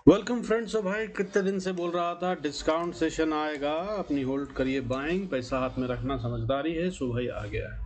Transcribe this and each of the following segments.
Welcome friends. भाई कितने दिन से बोल रहा था डिस्काउंट सेशन आएगा, अपनी होल्ड करिए बाइंग, पैसा हाथ में रखना समझदारी है। सो भाई आ गया है।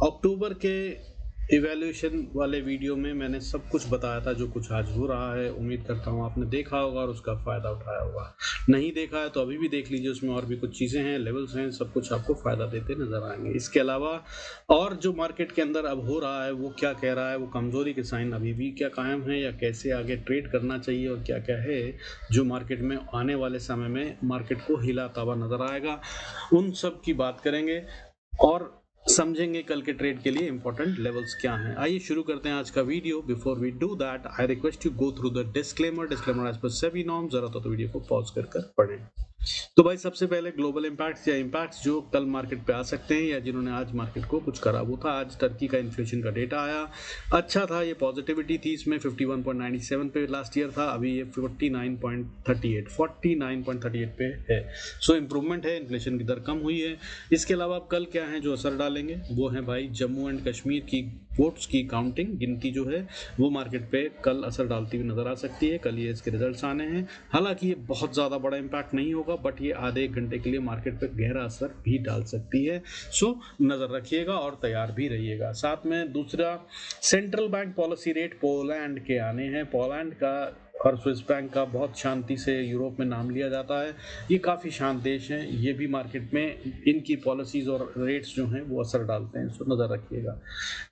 अक्टूबर के इवैल्यूएशन वाले वीडियो में मैंने सब कुछ बताया था जो कुछ आज हो रहा है। उम्मीद करता हूँ आपने देखा होगा और उसका फ़ायदा उठाया होगा। नहीं देखा है तो अभी भी देख लीजिए, उसमें और भी कुछ चीज़ें हैं, लेवल्स हैं, सब कुछ आपको फ़ायदा देते नज़र आएंगे। इसके अलावा और जो मार्केट के अंदर अब हो रहा है वो क्या कह रहा है, वो कमज़ोरी के साइन अभी भी क्या कायम है या कैसे आगे ट्रेड करना चाहिए, और क्या क्या है जो मार्केट में आने वाले समय में मार्केट को हिलाता हुआ नज़र आएगा, उन सब की बात करेंगे और समझेंगे कल के ट्रेड के लिए इंपॉर्टेंट लेवल्स क्या हैं। आइए शुरू करते हैं आज का video. Before we do that I request you go through the disclaimer as per SEBI norms. जरा तो वीडियो को पॉज कर पढ़ें। तो भाई सबसे पहले ग्लोबल इम्पैक्ट्स या इम्पैक्ट्स जो कल मार्केट पे आ सकते हैं या जिन्होंने आज मार्केट को कुछ करा, वो था आज टर्की का इन्फ्लेशन का डेटा आया। अच्छा था, ये पॉजिटिविटी थी इसमें। 51.97 पे लास्ट ईयर था, अभी ये 49.38 पे है। सो इम्प्रूवमेंट है, इन्फ्लेशन की दर कम हुई है। इसके अलावा अब कल क्या है जो असर डालेंगे, वो है भाई जम्मू एंड कश्मीर की वोट्स की काउंटिंग, गिनती जो है वो मार्केट पे कल असर डालती हुई नजर आ सकती है। कल ये इसके रिजल्ट्स आने हैं। हालांकि ये बहुत ज़्यादा बड़ा इम्पैक्ट नहीं होगा, बट ये आधे एक घंटे के लिए मार्केट पे गहरा असर भी डाल सकती है। सो नज़र रखिएगा और तैयार भी रहिएगा। साथ में दूसरा, central bank policy rate Poland के आने हैं। पोलैंड का और स्विस बैंक का बहुत शांति से यूरोप में नाम लिया जाता है। ये काफ़ी शांत देश हैं, ये भी मार्केट में इनकी पॉलिसीज़ और रेट्स जो हैं वो असर डालते हैं। सो नज़र रखिएगा।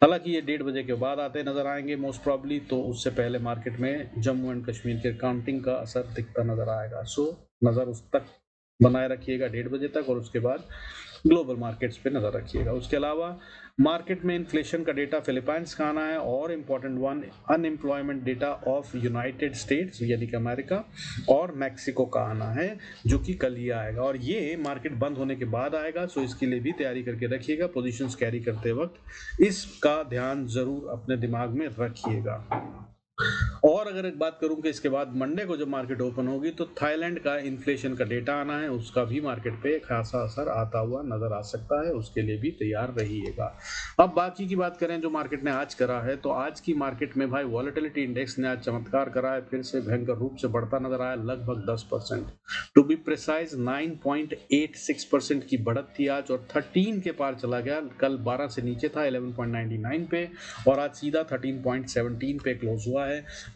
हालांकि ये 1:30 बजे के बाद आते नजर आएंगे मोस्ट प्रॉब्ली, तो उससे पहले मार्केट में जम्मू एंड कश्मीर के काउंटिंग का असर दिखता नजर आएगा। सो नज़र उस तक बनाए रखिएगा 1:30 बजे तक, और उसके बाद ग्लोबल मार्केट्स पे नजर रखिएगा। उसके अलावा मार्केट में इन्फ्लेशन का डेटा फिलीपाइंस का आना है, और important one unemployment data of United states यानी कि अमेरिका और मैक्सिको का आना है, जो कि कल ही आएगा और ये मार्केट बंद होने के बाद आएगा। सो इसके लिए भी तैयारी करके रखिएगा। पोजीशंस कैरी करते वक्त इसका ध्यान जरूर अपने दिमाग में रखिएगा। और अगर एक बात करूं कि इसके बाद मंडे को जब मार्केट ओपन होगी तो थाईलैंड का इन्फ्लेशन का डेटा आना है, उसका भी मार्केट पे खासा असर आता हुआ नजर आ सकता है। उसके लिए भी तैयार रहिएगा। अब बाकी की बात करें जो मार्केट ने आज करा है, तो आज की मार्केट में भाई वॉलेटिलिटी इंडेक्स ने आज चमत्कार करा है, फिर से भयंकर रूप से बढ़ता नजर आया, लगभग 10%। टू बी प्रिसाइज 9.86% की बढ़त थी आज, और 13 के पार चला गया। कल 12 से नीचे था 11.99 पे, और आज सीधा 13.17 पे क्लोज हुआ है।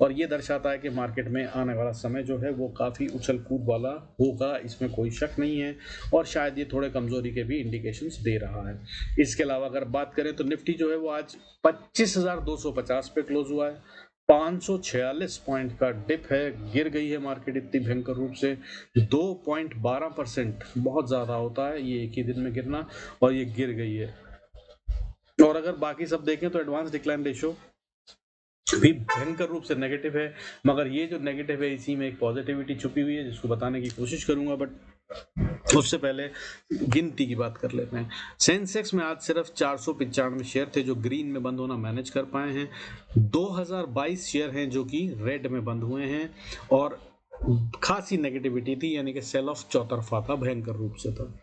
और ये दर्शाता है कि मार्केट में आने वाला समय जो है वो काफ़ी उछल कूद वाला होगा, इसमें कोई शक नहीं है। और शायद ये थोड़े कमजोरी के भी इंडिकेशंस दे रहा है। इसके अलावा अगर बात करें तो निफ्टी जो है वो आज 25,250 पे क्लोज हुआ है। 546 पॉइंट का डिप है, गिर गई है मार्केट इतनी भयंकर रूप से। 2.12% बहुत ज़्यादा होता है ये एक ही दिन में गिरना, और ये गिर गई है। और अगर बाकी सब देखें तो एडवांस डिक्लाइन रेशियो भी भयंकर रूप से नेगेटिव है, मगर ये जो नेगेटिव है इसी में एक पॉजिटिविटी छुपी हुई है जिसको बताने की कोशिश करूंगा। बट उससे पहले गिनती की बात कर लेते हैं। सेंसेक्स में आज सिर्फ 495 शेयर थे जो ग्रीन में बंद होना मैनेज कर पाए हैं। 2022 शेयर हैं जो कि रेड में बंद हुए हैं, और खासी नेगेटिविटी थी, यानी कि सेल ऑफ चौतरफा था, भयंकर रूप से था।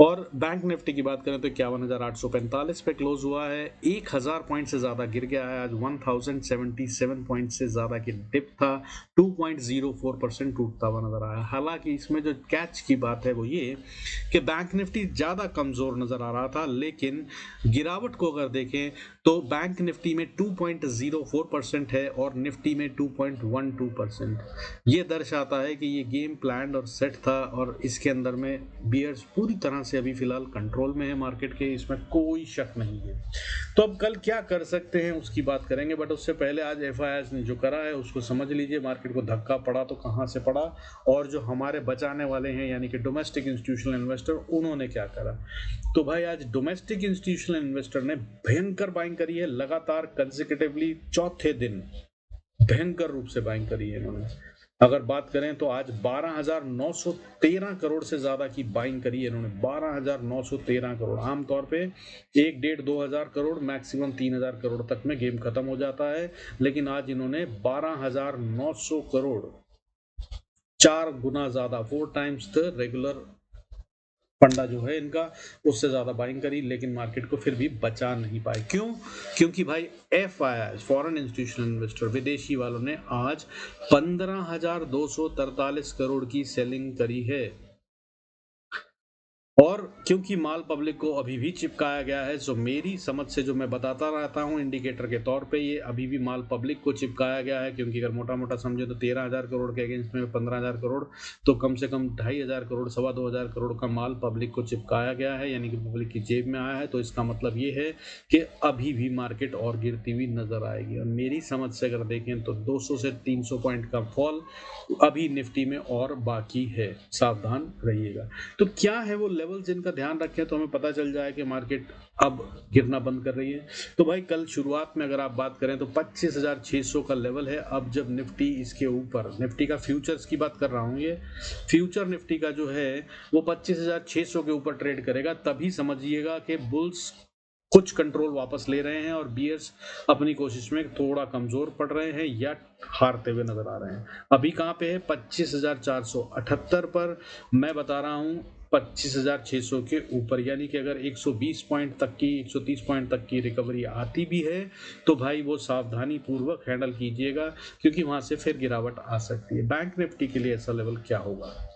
और बैंक निफ्टी की बात करें तो 51,845 पे क्लोज हुआ है। 1,000 पॉइंट से ज्यादा गिर गया है आज। 1,077 पॉइंट से ज्यादा की डिप था। 2.04% टूटता हुआ नजर आया। हालांकि इसमें जो कैच की बात है वो ये कि बैंक निफ्टी ज्यादा कमजोर नजर आ रहा था, लेकिन गिरावट को अगर देखें तो बैंक निफ्टी में 2.04% है और निफ्टी में 2.12%। ये दर्शाता है कि ये गेम प्लान और सेट था, और इसके अंदर में बियर्स पूरी तरह से अभी फिलहाल कंट्रोल में है मार्केट के, इसमें कोई शक नहीं है। तो अब कल क्या कर सकते हैं उसकी बात करेंगे, बट उससे पहले आज एफआईआई ने जो करा है उसको समझ लीजिए। मार्केट को धक्का पड़ा तो कहां से पड़ा, और जो हमारे बचाने वाले हैं यानी कि डोमेस्टिक इंस्टीट्यूशनल इन्वेस्टर, उन्होंने क्या करा। तो भाई आज डोमेस्टिक इंस्टीट्यूशनल इन्वेस्टर ने भयंकर बाइंग करी है, लगातार कंसेक्यूटिवली चौथे दिन भयंकर रूप से बाइंग करी है इन्होंने। अगर बात करें तो आज 12,913 करोड़ से ज्यादा की बाइंग करी है इन्होंने। 12,913 करोड़। आमतौर पे 1, 1.5, 2 हजार करोड़, मैक्सिमम 3,000 करोड़ तक में गेम खत्म हो जाता है, लेकिन आज इन्होंने 12,900 करोड़, 4 गुना ज्यादा, 4 टाइम्स द रेगुलर फंडा जो है इनका उससे ज़्यादा बाइंग करी, लेकिन मार्केट को फिर भी बचा नहीं पाए। क्यों? क्योंकि भाई FII फॉरेन इंस्टीट्यूशनल इन्वेस्टर विदेशी वालों ने आज 15,243 करोड़ की सेलिंग करी है। और क्योंकि माल पब्लिक को अभी भी चिपकाया गया है, जो मेरी समझ से जो मैं बताता रहता हूं इंडिकेटर के तौर पे, ये अभी भी माल पब्लिक को चिपकाया गया है। क्योंकि अगर मोटा मोटा समझे तो 13,000 करोड़ के अगेंस्ट में 15,000 करोड़, तो कम से कम 2,500 करोड़ 2,2500 करोड़ का माल पब्लिक को चिपकाया गया है, यानी कि पब्लिक की जेब में आया है। तो इसका मतलब ये है कि अभी भी मार्केट और गिरती हुई नजर आएगी। और मेरी समझ से अगर देखें तो 200 से 300 पॉइंट का फॉल अभी निफ्टी में और बाकी है, सावधान रहिएगा। तो क्या है वो लेवल जिनका ध्यान रखें तो हमें पता चल जाए कि मार्केट अब गिरना बंद कर रही है। तो भाई कल शुरुआत में अगर आप बात करें तो 25,600 का लेवल है। अब जब निफ्टी इसके ऊपर, निफ्टी का फ्यूचर्स की बात कर रहा हूं, ये फ्यूचर निफ्टी का जो है वो 25,600 के ऊपर ट्रेड करेगा, तभी समझिएगा कि बुल्स कुछ कंट्रोल वापस ले रहे हैं और बियर्स अपनी कोशिश में थोड़ा कमजोर पड़ रहे हैं या हारते हुए नजर आ रहे हैं। अभी कहां पे है? 25,478 पर। मैं बता रहा हूं 25,600 के ऊपर, यानी कि अगर 120 पॉइंट तक की, 130 पॉइंट तक की रिकवरी आती भी है तो भाई वो सावधानी पूर्वक हैंडल कीजिएगा, क्योंकि वहां से फिर गिरावट आ सकती है। बैंक निफ्टी के लिए ऐसा लेवल क्या होगा?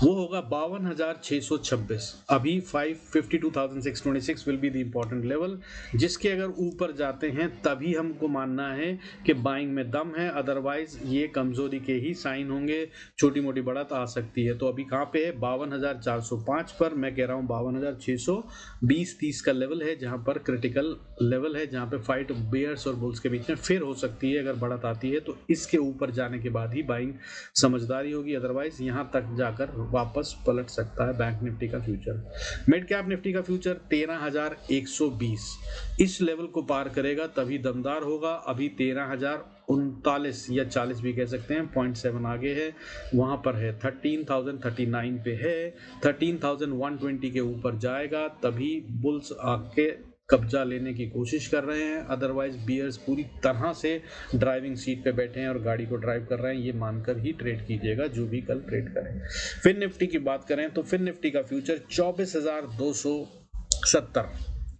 वो होगा 52,626। अभी 52,626 will be the important level, जिसके अगर ऊपर जाते हैं तभी हमको मानना है कि बाइंग में दम है, अदरवाइज ये कमजोरी के ही साइन होंगे, छोटी मोटी बढ़त आ सकती है। तो अभी कहाँ पे है? 52,405 पर। मैं कह रहा हूँ 52,620-30 का लेवल है, जहां पर क्रिटिकल लेवल है, जहां पे फाइट बेयर्स और बुल्स के बीच में फिर हो सकती है अगर बढ़त आती है। तो इसके ऊपर जाने के बाद ही बाइंग समझदारी होगी, अदरवाइज यहां तक जाकर वापस पलट सकता है बैंक निफ्टी का फ्यूचर। मिड कैप निफ्टी का फ्यूचर 13,120 इस लेवल को पार करेगा तभी दमदार होगा। अभी 13,039 या 40 भी कह सकते हैं, 0.7 आगे है, वहां पर है 13,039 पे है। 13,120 के ऊपर जाएगा तभी बुल्स आके कब्जा लेने की कोशिश कर रहे हैं, अदरवाइज बियर्स पूरी तरह से ड्राइविंग सीट पे बैठे हैं और गाड़ी को ड्राइव कर रहे हैं। ये मानकर ही ट्रेड कीजिएगा जो भी कल ट्रेड करें। फिन निफ्टी की बात करें तो फिन निफ्टी का फ्यूचर 24,270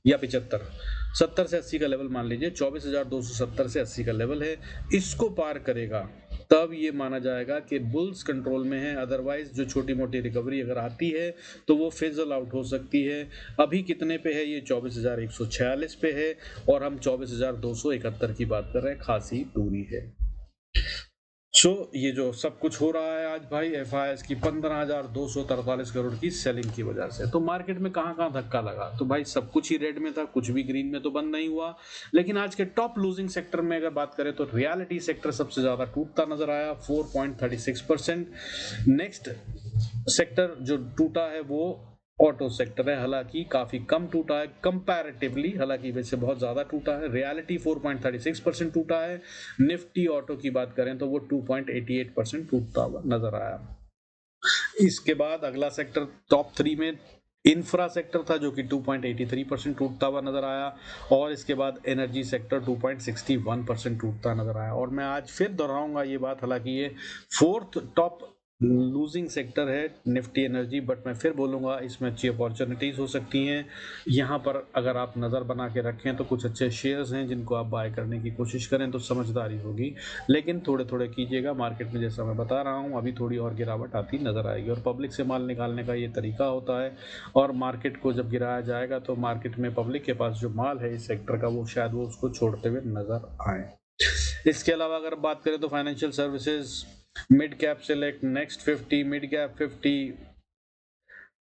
या 75, 70 से 80 का लेवल मान लीजिए, 24,270 से 80 का लेवल है। इसको पार करेगा तब ये माना जाएगा कि बुल्स कंट्रोल में है, अदरवाइज जो छोटी मोटी रिकवरी अगर आती है तो वो फिजल आउट हो सकती है। अभी कितने पे है? ये 24,146 पे है और हम 24,271 की बात कर रहे हैं, खासी दूरी है। ये जो सब कुछ हो रहा है आज भाई FIS की 15,243 करोड़ की सेलिंग की वजह से, तो मार्केट में कहां कहां धक्का लगा? तो भाई सब कुछ ही रेड में था, कुछ भी ग्रीन में तो बंद नहीं हुआ। लेकिन आज के टॉप लूजिंग सेक्टर में अगर बात करें तो रियलिटी सेक्टर सबसे ज्यादा टूटता नजर आया, 4.36%। नेक्स्ट सेक्टर जो टूटा है वो ऑटो सेक्टर है, हालांकि काफी कम टूटा है कंपैरेटिवली, हालांकि वैसे बहुत ज्यादा टूटा है। रियलिटी 4.36% टूटा है। निफ्टी ऑटो की बात करें तो वो 2.88% टूटता हुआ नजर आया। इसके बाद अगला सेक्टर टॉप 3 में इंफ्रा सेक्टर था, जो कि 2.83% टूटता हुआ नजर आया। और इसके बाद एनर्जी सेक्टर 2.61% टूटता नजर आया। और मैं आज फिर दोहराऊंगा ये बात, हालांकि ये फोर्थ टॉप लूजिंग सेक्टर है निफ्टी एनर्जी, बट मैं फिर बोलूंगा इसमें अच्छी अपॉर्चुनिटीज हो सकती हैं। यहाँ पर अगर आप नज़र बना के रखें तो कुछ अच्छे शेयर्स हैं जिनको आप बाय करने की कोशिश करें तो समझदारी होगी, लेकिन थोड़े थोड़े कीजिएगा। मार्केट में जैसा मैं बता रहा हूँ अभी थोड़ी और गिरावट आती नजर आएगी, और पब्लिक से माल निकालने का ये तरीका होता है। और मार्केट को जब गिराया जाएगा तो मार्केट में पब्लिक के पास जो माल है इस सेक्टर का, वो शायद वो उसको छोड़ते हुए नजर आए। इसके अलावा अगर बात करें तो financial services, mid cap select, next 50, mid cap 50,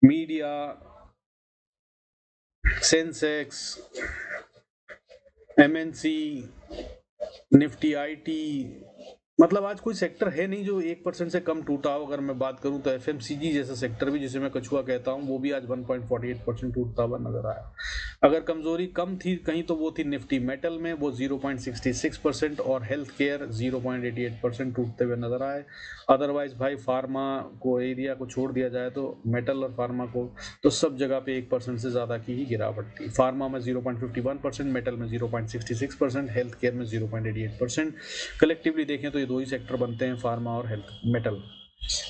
media, Sensex, MNC, Nifty IT, मतलब आज कोई सेक्टर है नहीं जो 1% से कम टूटा हो। अगर मैं बात करूं तो FMCG जैसा सेक्टर भी, जिसे मैं कछुआ कहता हूं, वो भी आज 1.48% टूटता हुआ नजर आया। अगर कमजोरी कम थी कहीं तो वो थी निफ्टी मेटल में, वो 0.66%, और हेल्थ केयर 0.88% टूटते हुए नजर आए। अदरवाइज भाई फार्मा को एरिया को छोड़ दिया जाए तो मेटल और फार्मा को, तो सब जगह पे 1% से ज्यादा की ही गिरावट थी। फार्मा में 0.51%, मेटल में 0.66%, हेल्थ केयर में 0.88%। कलेक्टिवली देखें तो ये दो ही सेक्टर बनते हैं, फार्मा और हेल्थ मेटल।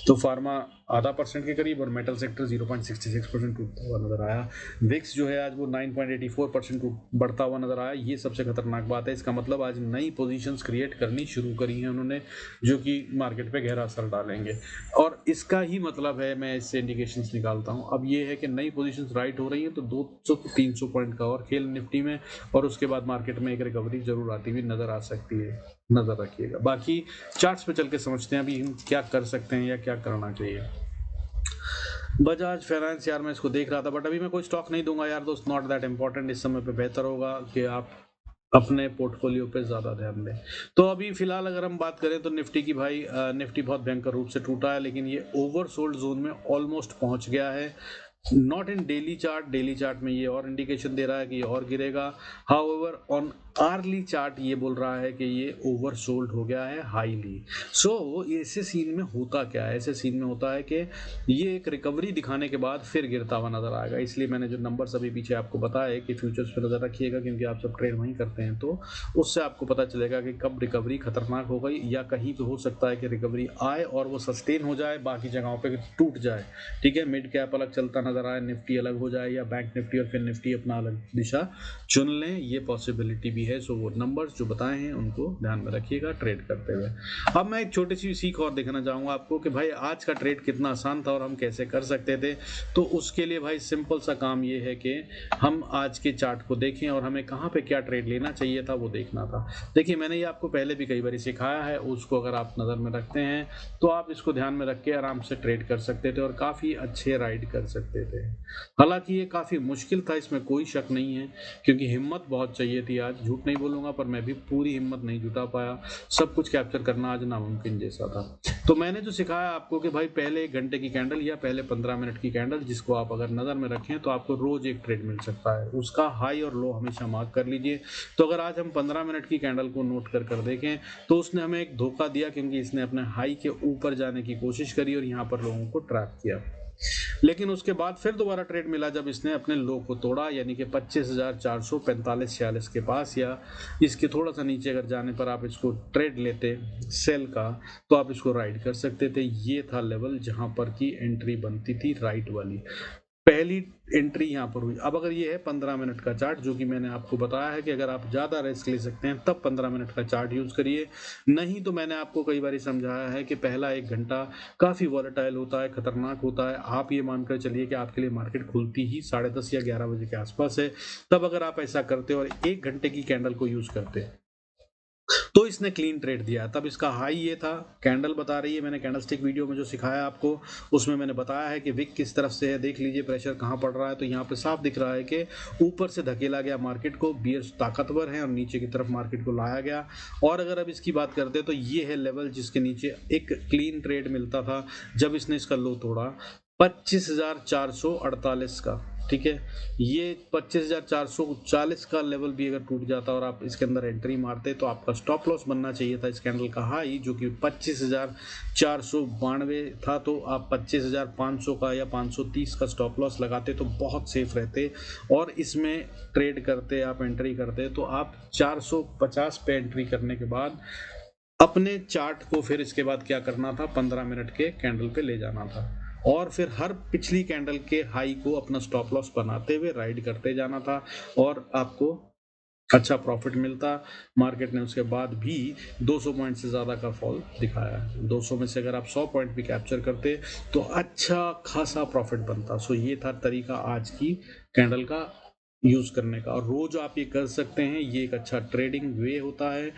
तो फार्मा आधा परसेंट के करीब और मेटल सेक्टर 0.66% टूटता हुआ नजर आया। विक्स जो है आज वो 9.84% बढ़ता हुआ नजर आया। ये सबसे खतरनाक बात है। इसका मतलब आज नई पोजीशंस क्रिएट करनी शुरू करी हैं उन्होंने, जो कि मार्केट पे गहरा असर डालेंगे। और इसका ही मतलब है, मैं इससे इंडिकेशंस निकालता हूँ अब ये है कि नई पोजीशंस राइट हो रही हैं, तो 200-300 पॉइंट का और खेल निफ्टी में, और उसके बाद मार्केट में एक रिकवरी जरूर आती हुई नजर आ सकती है। नजर रखिएगा। बाकी चार्ट्स पे चल के समझते हैं अभी हम क्या कर सकते हैं या क्या करना चाहिए। बजाज फाइनेंस, यार मैं इसको देख रहा था, बट अभी मैं कोई स्टॉक नहीं दूंगा यार दोस्त, नॉट दैट इंपॉर्टेंट। इस समय पे बेहतर होगा कि आप अपने पोर्टफोलियो पे ज्यादा ध्यान दें। तो अभी फिलहाल अगर हम बात करें तो निफ्टी की, भाई निफ्टी बहुत भयंकर रूप से टूटा है, लेकिन ये ओवरसोल्ड जोन में ऑलमोस्ट पहुंच गया है। नॉट इन डेली चार्ट में ये और इंडिकेशन दे रहा है कि ये और गिरेगा। हाउएवर ऑन आर्ली चार्ट ये बोल रहा है कि ये ओवरसोल्ड हो गया है हाईली। सो ऐसे सीन में होता क्या है, ऐसे सीन में होता है कि ये एक रिकवरी दिखाने के बाद फिर गिरता हुआ नजर आएगा। इसलिए मैंने जो नंबर्स अभी पीछे आपको बताया है कि फ्यूचर्स पे नजर रखिएगा, क्योंकि आप सब ट्रेड वहीं करते हैं, तो उससे आपको पता चलेगा कि कब रिकवरी खतरनाक हो गई, या कहीं पे हो सकता है कि रिकवरी आए और वो सस्टेन हो जाए, बाकी जगहों पे टूट जाए। ठीक है, मिड कैप अलग चलता नजर आए, निफ्टी अलग हो जाए, या बैंक निफ्टी और फिर निफ्टी अपना अलग दिशा चुन लें, ये पॉसिबिलिटी भी है। सो वो नंबर्स जो बताए हैं उनको ध्यान में रखिएगा ट्रेड करते हुए। अब मैं एक छोटी सी सीख और दिखाना चाहूंगा आपको कि भाई आज का ट्रेड कितना आसान था और हम कैसे कर सकते थे। तो उसके लिए भाई सिंपल सा काम ये है कि हम आज के चार्ट को देखें और हमें कहाँ पे क्या ट्रेड लेना चाहिए था वो देखना था। देखिए, मैंने ये आपको पहले भी कई बार सिखाया है, उसको अगर आप नज़र में रखते हैं तो आप इसको ध्यान में रख के आराम से ट्रेड कर सकते थे और काफ़ी अच्छे राइड कर सकते थे। हालांकि ये काफ़ी मुश्किल था, इसमें कोई शक नहीं है, क्योंकि हिम्मत बहुत चाहिए थी। आज झूठ नहीं बोलूंगा, पर मैं भी पूरी हिम्मत नहीं जुटा पाया। सब कुछ कैप्चर करना आज नामुमकिन जैसा था। तो मैंने जो सिखाया आपको कि भाई पहले 1 घंटे की कैंडल या पहले 15 मिनट की कैंडल, जिसको आप अगर नज़र में रखें तो आपको रोज एक ट्रेड मिल सकता है। उसका हाई और लो हमेशा मार्क कर लीजिए। तो अगर आज हम 15 मिनट की कैंडल को नोट कर कर देखें तो उसने हमें एक धोखा दिया, क्योंकि इसने अपने हाई के ऊपर जाने की कोशिश करी और यहाँ पर लोगों को ट्रैप किया। लेकिन उसके बाद फिर दोबारा ट्रेड मिला जब इसने अपने लो को तोड़ा, यानी कि 25,445-46 के पास, या इसके थोड़ा सा नीचे अगर जाने पर आप इसको ट्रेड लेते सेल का, तो आप इसको राइड कर सकते थे। ये था लेवल जहां पर की एंट्री बनती थी राइट वाली। पहली एंट्री यहाँ पर हुई। अब अगर ये है 15 मिनट का चार्ट, जो कि मैंने आपको बताया है कि अगर आप ज़्यादा रिस्क ले सकते हैं तब 15 मिनट का चार्ट यूज़ करिए, नहीं तो मैंने आपको कई बार समझाया है कि पहला 1 घंटा काफ़ी वॉलेटाइल होता है, खतरनाक होता है। आप ये मानकर चलिए कि आपके लिए मार्केट खुलती ही 10:30 या 11 बजे के आसपास है। तब अगर आप ऐसा करते और 1 घंटे की कैंडल को यूज़ करते तो इसने क्लीन ट्रेड दिया। तब इसका हाई ये था, कैंडल बता रही है, मैंने कैंडल स्टिक वीडियो में जो सिखाया आपको उसमें मैंने बताया है कि विक किस तरफ से है। देख लीजिए प्रेशर कहाँ पड़ रहा है, तो यहाँ पे साफ दिख रहा है कि ऊपर से धकेला गया मार्केट को, बियर्स ताकतवर है और नीचे की तरफ मार्केट को लाया गया। और अगर अब इसकी बात करते हैं तो ये है लेवल जिसके नीचे एक क्लीन ट्रेड मिलता था जब इसने इसका लो तोड़ा, 25,448 का। ठीक है, ये 25,440 का लेवल भी अगर टूट जाता और आप इसके अंदर एंट्री मारते तो आपका स्टॉप लॉस बनना चाहिए था इस कैंडल का हाई, जो कि 25,492 था। तो आप 25,500 का या 530 का स्टॉप लॉस लगाते तो बहुत सेफ रहते, और इसमें ट्रेड करते, आप एंट्री करते तो आप 450 पे एंट्री करने के बाद अपने चार्ट को फिर इसके बाद क्या करना था, 15 मिनट के कैंडल पे ले जाना था और फिर हर पिछली कैंडल के हाई को अपना स्टॉप लॉस बनाते हुए राइड करते जाना था और आपको अच्छा प्रॉफिट मिलता। मार्केट ने उसके बाद भी 200 पॉइंट से ज़्यादा का फॉल दिखाया है। 200 में से अगर आप 100 पॉइंट भी कैप्चर करते तो अच्छा खासा प्रॉफिट बनता। सो ये था तरीका आज की कैंडल का यूज़ करने का, और रोज आप ये कर सकते हैं। ये एक अच्छा ट्रेडिंग वे होता है।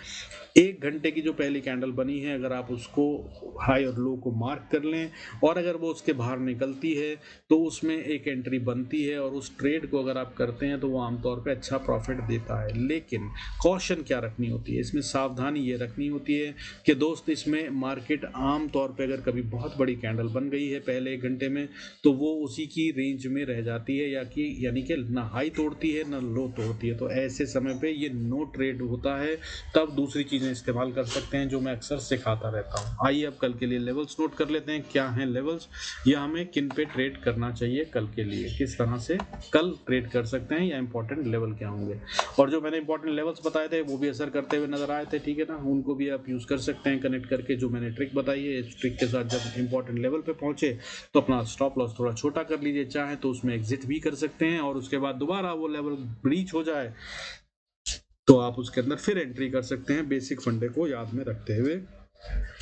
1 घंटे की जो पहली कैंडल बनी है, अगर आप उसको हाई और लो को मार्क कर लें और अगर वो उसके बाहर निकलती है तो उसमें एक एंट्री बनती है, और उस ट्रेड को अगर आप करते हैं तो वो आमतौर पे अच्छा प्रॉफिट देता है। लेकिन कॉशन क्या रखनी होती है इसमें, सावधानी ये रखनी होती है कि दोस्त इसमें मार्केट आमतौर पे अगर कभी बहुत बड़ी कैंडल बन गई है पहले 1 घंटे में, तो वो उसी की रेंज में रह जाती है, यानी कि ना हाई तोड़ तोड़ती है न लो तोड़ती है, तो ऐसे समय पे ये नो ट्रेड होता है, तब दूसरी चीजें इस्तेमाल कर सकते हैं जो मैं अक्सर सिखाता रहता हूँ। आइए अब कल के लिए लेवल्स नोट कर लेते हैं, क्या हैं लेवल्स या हमें किन पे ट्रेड करना चाहिए कल के लिए, किस तरह से कल ट्रेड कर सकते हैं या इंपॉर्टेंट लेवल क्या होंगे। और जो मैंने इंपॉर्टेंट लेवल्स बताए थे वो भी असर करते हुए नजर आए थे, ठीक है ना, उनको भी आप यूज कर सकते हैं कनेक्ट करके। जो मैंने ट्रिक बताई है, इस ट्रिक के साथ जब इंपॉर्टेंट लेवल पे पहुंचे तो अपना स्टॉप लॉस थोड़ा छोटा कर लीजिए, चाहे तो उसमें एग्जिट भी कर सकते हैं, और उसके बाद दोबारा वो लेवल ब्रीच हो जाए तो आप उसके अंदर फिर एंट्री कर सकते हैं, बेसिक फंडे को याद में रखते हुए।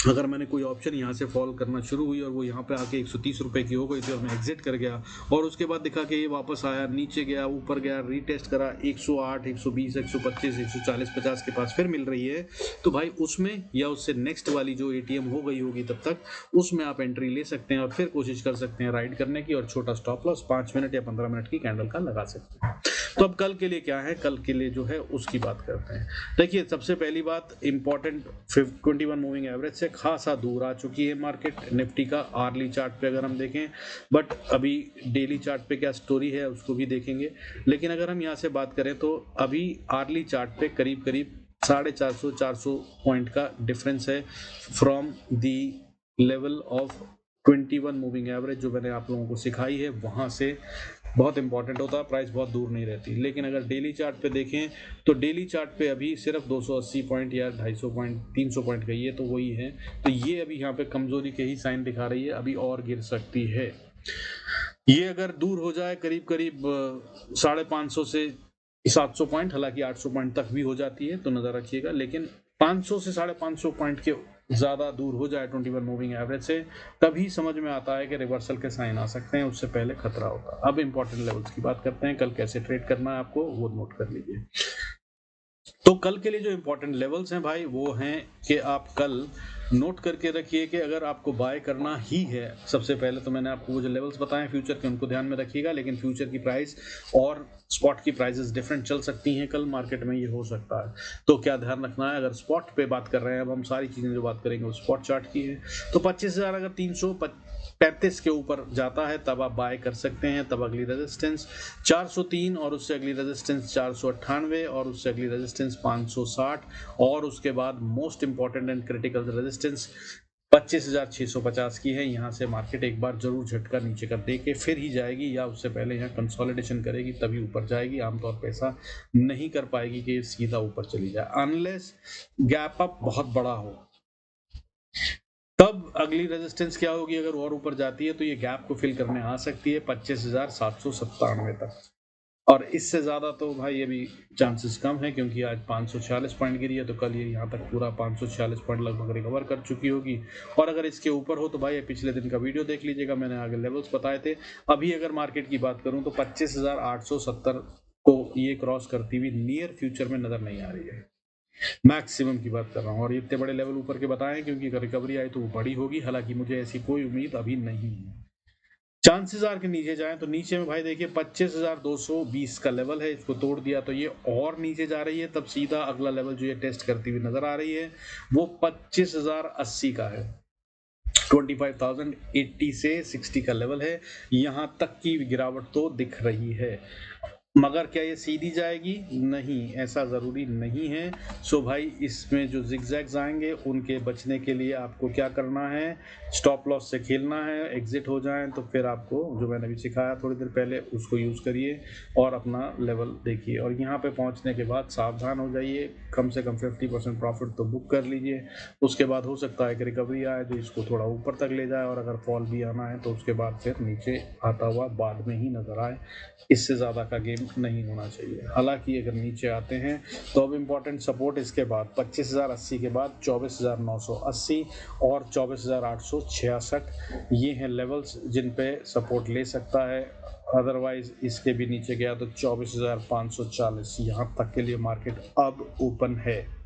अगर मैंने कोई ऑप्शन यहाँ से फॉल करना शुरू हुई और वो यहाँ पे आके 130 रुपए की हो गई थी और मैं एग्जिट कर गया, और उसके बाद दिखा कि ये वापस आया, नीचे गया, ऊपर गया, रीटेस्ट करा, 108, 120, 125, 140, 50 के पास फिर मिल रही है, तो भाई उसमें या उससे नेक्स्ट वाली जो एटीएम हो गई होगी तब तक उसमें आप एंट्री ले सकते हैं और फिर कोशिश कर सकते हैं राइड करने की, और छोटा स्टॉप लॉस 5 मिनट या 15 मिनट की कैंडल का लगा सकते हैं। तो अब कल के लिए क्या है, कल के लिए जो है उसकी बात करते हैं। देखिए सबसे पहली बात, इंपॉर्टेंट 21 मूविंग एवरेज से खासा दूर आ चुकी है मार्केट निफ्टी का आर्ली चार्ट पे अगर हम देखें, बट अभी डेली चार्ट पे क्या स्टोरी है उसको भी देखेंगे। लेकिन अगर हम यहाँ से बात करें तो अभी आर्ली चार्ट पे करीब करीब 450 पॉइंट का डिफरेंस है from the level of 21 moving average जो मैंने आप लोगों को सिखाई है, वहां से बहुत इंपॉर्टेंट होता है, प्राइस बहुत दूर नहीं रहती। लेकिन अगर डेली चार्ट पे देखें तो डेली चार्ट पे अभी सिर्फ 280 पॉइंट या 250 पॉइंट 300 पॉइंट गई है, तो वही है, तो ये अभी यहाँ पे कमजोरी के ही साइन दिखा रही है, अभी और गिर सकती है। ये अगर दूर हो जाए करीब करीब 550 से 700 पॉइंट, हालांकि 800 पॉइंट तक भी हो जाती है तो नजर रखिएगा, लेकिन 500 से 550 पॉइंट के ज्यादा दूर हो जाए 21 मूविंग एवरेज से, तभी समझ में आता है कि रिवर्सल के साइन आ सकते हैं, उससे पहले खतरा होगा। अब इंपॉर्टेंट लेवल्स की बात करते हैं, कल कैसे ट्रेड करना है आपको वो नोट कर लीजिए। तो कल के लिए जो इंपॉर्टेंट लेवल्स हैं भाई वो हैं कि आप कल नोट करके रखिए कि अगर आपको बाय करना ही है, सबसे पहले तो मैंने आपको वो जो लेवल्स बताए फ्यूचर के उनको ध्यान में रखिएगा, लेकिन फ्यूचर की प्राइस और स्पॉट की प्राइसेस डिफरेंट चल सकती हैं कल मार्केट में, ये हो सकता है। तो क्या ध्यान रखना है, अगर स्पॉट पे बात कर रहे हैं, अब हम सारी चीजें जो बात करेंगे वो स्पॉट चार्ट की है, तो 25,000 अगर 335 के ऊपर जाता है तब आप बाय कर सकते हैं, तब अगली रेजिस्टेंस 403 और उससे अगली रेजिस्टेंस 498 और उससे अगली रेजिस्टेंस 560 और उसके बाद most important and critical resistance 25,650 की है। यहाँ से मार्केट एक बार जरूर झटका नीचे का दे के फिर ही जाएगी, या उससे पहले यहाँ कंसोलिडेशन करेगी तभी ऊपर जाएगी, आमतौर पर ऐसा नहीं कर पाएगी कि सीधा ऊपर चली जाए, अनलेस गैप अप बहुत बड़ा हो, तब अगली रेजिस्टेंस क्या होगी, अगर और ऊपर जाती है तो ये गैप को फिल करने आ सकती है 25,797 तक, और इससे ज्यादा तो भाई ये भी चांसेस कम है, क्योंकि आज 546 पॉइंट गिरी है, तो कल ये यहाँ तक पूरा 546 पॉइंट लगभग रिकवर कर चुकी होगी, और अगर इसके ऊपर हो तो भाई पिछले दिन का वीडियो देख लीजिएगा, मैंने आगे लेवल्स बताए थे। अभी अगर मार्केट की बात करूं तो 25,870 को ये क्रॉस करती हुई नियर फ्यूचर में नजर नहीं आ रही है, मैक्सिमम की बात कर रहा हूँ, और इतने बड़े लेवल ऊपर के बताएं क्योंकि अगर रिकवरी आई तो वो बड़ी होगी, हालांकि मुझे ऐसी कोई उम्मीद अभी नहीं है। चांसेस आर के नीचे जाएं तो नीचे में भाई देखिए 25,220 का लेवल है, इसको तोड़ दिया तो ये और नीचे जा रही है, तब सीधा अगला लेवल जो ये टेस्ट करती हुई नजर आ रही है वो 25,080 का है, 25,080 से 60 का लेवल है, यहां तक की गिरावट तो दिख रही है, मगर क्या ये सीधी जाएगी, नहीं, ऐसा जरूरी नहीं है। सो भाई इसमें जो जिगजैग्स आएंगे उनके बचने के लिए आपको क्या करना है, स्टॉप लॉस से खेलना है, एग्जिट हो जाएं तो फिर आपको जो मैंने अभी सिखाया थोड़ी देर पहले उसको यूज करिए और अपना लेवल देखिए, और यहाँ पे पहुंचने के बाद सावधान हो जाइए, कम से कम 50% प्रॉफिट तो बुक कर लीजिए, उसके बाद हो सकता है कि रिकवरी आए जो इसको थोड़ा ऊपर तक ले जाए, और अगर फॉल भी आना है तो उसके बाद फिर नीचे आता हुआ बाद में ही नजर आए, इससे ज्यादा का गेम नहीं होना चाहिए। हालांकि अगर नीचे आते हैं तो अब इंपॉर्टेंट सपोर्ट इसके बाद 25,080 के बाद 24,980 और 24,866, ये हैं लेवल्स जिन पे सपोर्ट ले सकता है, अदरवाइज इसके भी नीचे गया तो 24,540, यहाँ तक के लिए मार्केट अब ओपन है।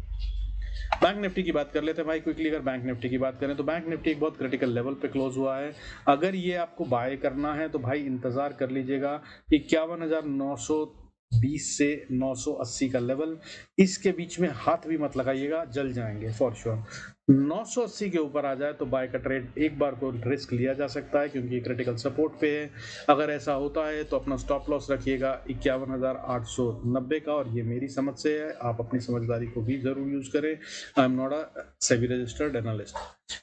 बैंक निफ्टी की बात कर लेते हैं भाई क्विकली, अगर बैंक निफ्टी की बात करें तो बैंक निफ्टी एक बहुत क्रिटिकल लेवल पे क्लोज हुआ है, अगर ये आपको बाय करना है तो भाई इंतजार कर लीजिएगा 51,920 से 980 का लेवल, इसके बीच में हाथ भी मत लगाइएगा, जल जाएंगे फॉर श्योर। 980 के ऊपर आ जाए तो बाय का ट्रेड एक बार को रिस्क लिया जा सकता है, क्योंकि क्रिटिकल सपोर्ट पे है। अगर ऐसा होता है तो अपना स्टॉप लॉस रखिएगा 51,890 का, और ये मेरी समझ से है, आप अपनी समझदारी को भी जरूर यूज करें। I am not a SEBI registered analyst.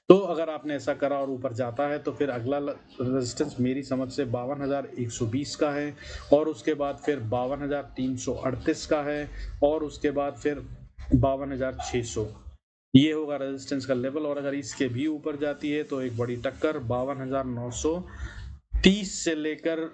तो अगर आपने ऐसा करा और ऊपर जाता है तो फिर अगला रेजिस्टेंस मेरी समझ से 52,120 का है, और उसके बाद फिर 52,338 का है, और उसके बाद फिर 52,600, ये होगा रेजिस्टेंस का लेवल। और अगर इसके भी ऊपर जाती है तो एक बड़ी टक्कर 52,930 से लेकर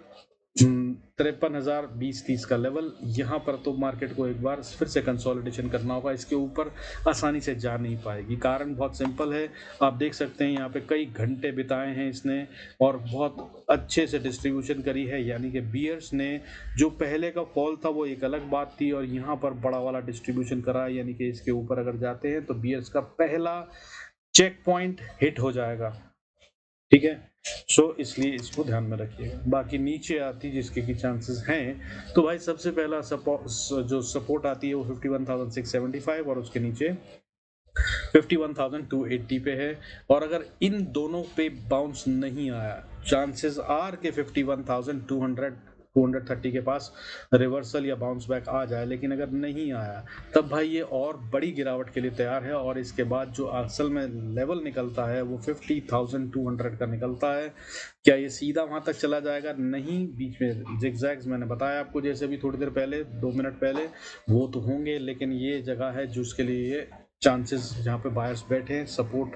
53,020-30 का लेवल। यहाँ पर तो मार्केट को एक बार फिर से कंसोलिडेशन करना होगा, इसके ऊपर आसानी से जा नहीं पाएगी। कारण बहुत सिंपल है, आप देख सकते हैं यहाँ पे कई घंटे बिताए हैं इसने और बहुत अच्छे से डिस्ट्रीब्यूशन करी है, यानी कि बियर्स ने जो पहले का फॉल था वो एक अलग बात थी, और यहाँ पर बड़ा वाला डिस्ट्रीब्यूशन करा है, यानी कि इसके ऊपर अगर जाते हैं तो बियर्स का पहला चेक पॉइंट हिट हो जाएगा। ठीक है, सो इसलिए इसको ध्यान में रखिएगा। बाकी नीचे आती जिसके की चांसेस हैं, तो भाई सबसे पहला जो सपोर्ट आती है वो 51,675 और उसके नीचे 51,280 पे है। और अगर इन दोनों पे बाउंस नहीं आया, चांसेस आर के 51,230 के पास रिवर्सल या बाउंस बैक आ जाए, लेकिन अगर नहीं आया तब भाई ये और बड़ी गिरावट के लिए तैयार है। और इसके बाद जो असल में लेवल निकलता है वो 50,200 का निकलता है। क्या ये सीधा वहां तक चला जाएगा? नहीं, बीच में जिगजैग्स मैंने बताया आपको जैसे भी थोड़ी देर पहले, 2 मिनट पहले, वो तो होंगे, लेकिन ये जगह है जिसके लिए ये चांसेस, जहाँ पे बायर्स बैठे हैं, सपोर्ट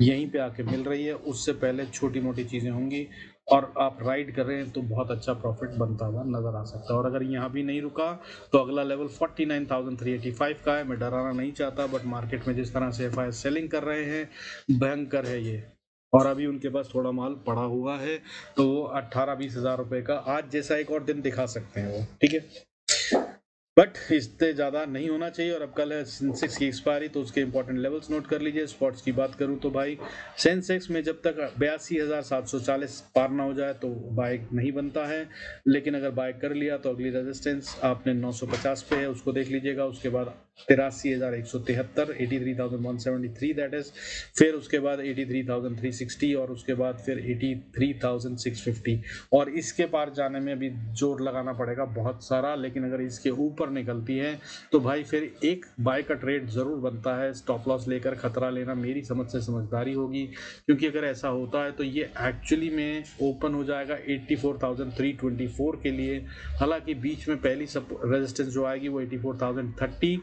यहीं पे आके मिल रही है, उससे पहले छोटी मोटी चीजें होंगी और आप राइड कर रहे हैं तो बहुत अच्छा प्रॉफिट बनता हुआ नजर आ सकता है। और अगर यहाँ भी नहीं रुका तो अगला लेवल 49,385 का है। मैं डराना नहीं चाहता, बट मार्केट में जिस तरह से एफ सेलिंग कर रहे हैं, भयंकर है ये। और अभी उनके पास थोड़ा माल पड़ा हुआ है, तो वो 18-20 हजार रुपए का आज जैसा एक और दिन दिखा सकते हैं वो। ठीक है, बट इससे ज़्यादा नहीं होना चाहिए। और अब कल है सेंसेक्स की एक्सपायरी, तो उसके इंपॉर्टेंट लेवल्स नोट कर लीजिए। स्पॉट्स की बात करूं तो भाई सेंसेक्स में जब तक 82,740 पार ना हो जाए तो बाय नहीं बनता है, लेकिन अगर बाय कर लिया तो अगली रेजिस्टेंस आपने 950 पे है, उसको देख लीजिएगा। उसके बाद 83,173, 83,173 दैट इज, फिर उसके बाद 83,360 और उसके बाद फिर 83,650। और इसके पार जाने में अभी जोर लगाना पड़ेगा बहुत सारा, लेकिन अगर इसके ऊपर निकलती है तो भाई फिर एक बाय का ट्रेड जरूर बनता है। स्टॉप लॉस लेकर खतरा लेना मेरी समझ से समझदारी होगी, क्योंकि अगर ऐसा होता है तो ये एक्चुअली में ओपन हो जाएगा 84,324 के लिए। हालांकि बीच में पहली रेजिस्टेंस जो आएगी वो 84,030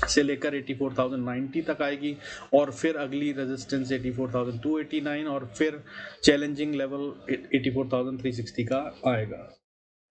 से लेकर 84,090 तक आएगी, और फिर अगली रेजिस्टेंस 84,289 और फिर चैलेंजिंग लेवल 84,360 का आएगा।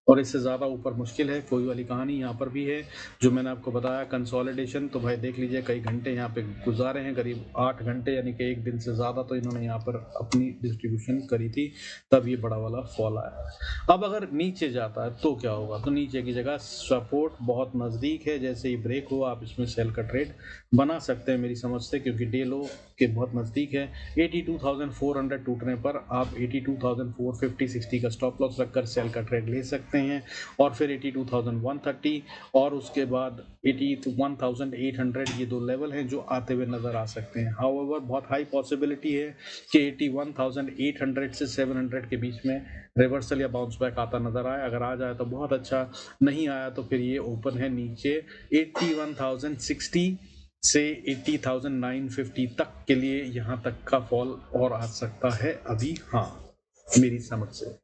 और इससे ज़्यादा ऊपर मुश्किल है। कोई वाली कहानी यहाँ पर भी है जो मैंने आपको बताया, कंसोलिडेशन। तो भाई देख लीजिए कई घंटे यहाँ पे गुजारे हैं, करीब 8 घंटे, यानी कि एक दिन से ज़्यादा तो इन्होंने यहाँ पर अपनी डिस्ट्रीब्यूशन करी थी, तब ये बड़ा वाला फॉल आया। अब अगर नीचे जाता है तो क्या होगा? तो नीचे की जगह सपोर्ट बहुत नज़दीक है, जैसे ही ब्रेक हो आप इसमें सेल का ट्रेड बना सकते हैं मेरी समझ से, क्योंकि डे लो के बहुत नज़दीक है। 82,400 टूटने पर आप 82,450-60 का स्टॉप लॉस रखकर सेल का ट्रेड ले सकते हैं, और फिर 82,130 और उसके बाद 81,800, ये दो लेवल हैं जो आते हुए नजर आ सकते हैं। हाउएवर बहुत हाई पॉसिबिलिटी है कि 81,800 से 700 के बीच में रिवर्सल या बाउंस बैक आता नजर आए। अगर आ जाए तो बहुत अच्छा, नहीं आया तो फिर ये ओपन है नीचे 81,060 से 80,950 तक के लिए, यहाँ तक का फॉल और आ सकता है अभी, हाँ मेरी समझ से।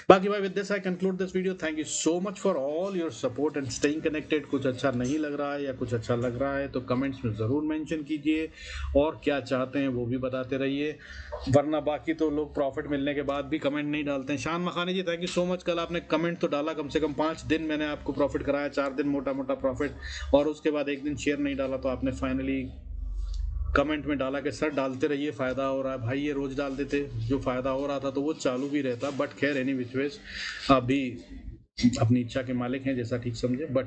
बाकी भाई with this I conclude this video. Thank you so much for all your support and staying connected. कुछ अच्छा नहीं लग रहा है या कुछ अच्छा लग रहा है तो कमेंट्स में ज़रूर मेंशन कीजिए, और क्या चाहते हैं वो भी बताते रहिए, वरना बाकी तो लोग प्रॉफिट मिलने के बाद भी कमेंट नहीं डालते हैं। शान मखानी जी थैंक यू सो मच, कल आपने कमेंट तो डाला, कम से कम 5 दिन मैंने आपको प्रॉफिट कराया, 4 दिन मोटा मोटा प्रॉफिट, और उसके बाद एक दिन शेयर नहीं डाला, तो आपने फाइनली कमेंट में डाला कि सर डालते रहिए, फायदा हो रहा है। भाई ये रोज डाल देते, जो फायदा हो रहा था तो वो चालू भी रहता, बट खैर एनी विच वेज आप भी अपनी इच्छा के मालिक हैं, जैसा ठीक समझे। But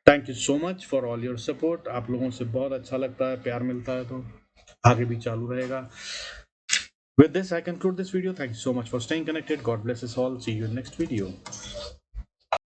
thank you so much for all your support. आप लोगों से बहुत अच्छा लगता है, प्यार मिलता है, तो आगे भी चालू रहेगा। With this I conclude this video. Thank you so much for staying connected. God bless us all. See you in next video.